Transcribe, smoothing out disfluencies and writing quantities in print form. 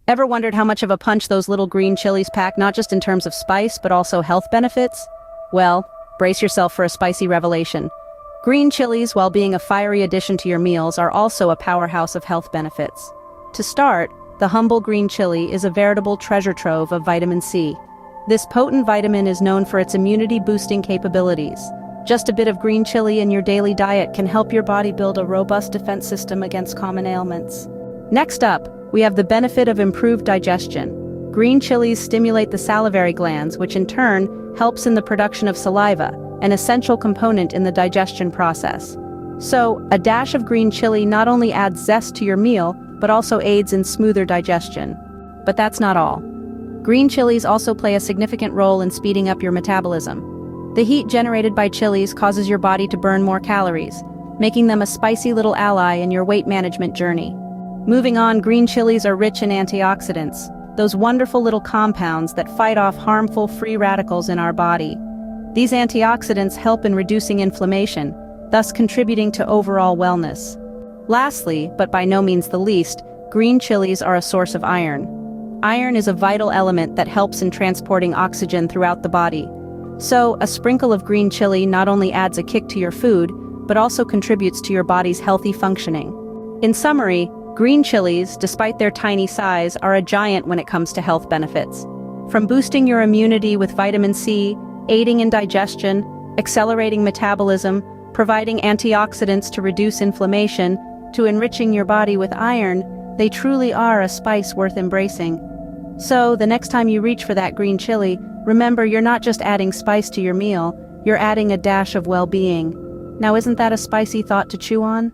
Ever wondered how much of a punch those little green chilies pack, not just in terms of spice, but also health benefits? Well, brace yourself for a spicy revelation. Green chilies, while being a fiery addition to your meals, are also a powerhouse of health benefits. To start, the humble green chili is a veritable treasure trove of vitamin C. This potent vitamin is known for its immunity-boosting capabilities. Just a bit of green chili in your daily diet can help your body build a robust defense system against common ailments. Next up, we have the benefit of improved digestion. Green chilies stimulate the salivary glands, which in turn helps in the production of saliva, an essential component in the digestion process. So, a dash of green chili not only adds zest to your meal, but also aids in smoother digestion. But that's not all. Green chilies also play a significant role in speeding up your metabolism. The heat generated by chilies causes your body to burn more calories, making them a spicy little ally in your weight management journey. Moving on, green chilies are rich in antioxidants, those wonderful little compounds that fight off harmful free radicals in our body. These antioxidants help in reducing inflammation, thus contributing to overall wellness. Lastly, but by no means the least, green chilies are a source of iron. Iron is a vital element that helps in transporting oxygen throughout the body. So, a sprinkle of green chili not only adds a kick to your food, but also contributes to your body's healthy functioning. In summary, green chilies, despite their tiny size, are a giant when it comes to health benefits. From boosting your immunity with vitamin C, aiding in digestion, accelerating metabolism, providing antioxidants to reduce inflammation, to enriching your body with iron, they truly are a spice worth embracing. So, the next time you reach for that green chili, remember you're not just adding spice to your meal, you're adding a dash of well-being. Now, isn't that a spicy thought to chew on?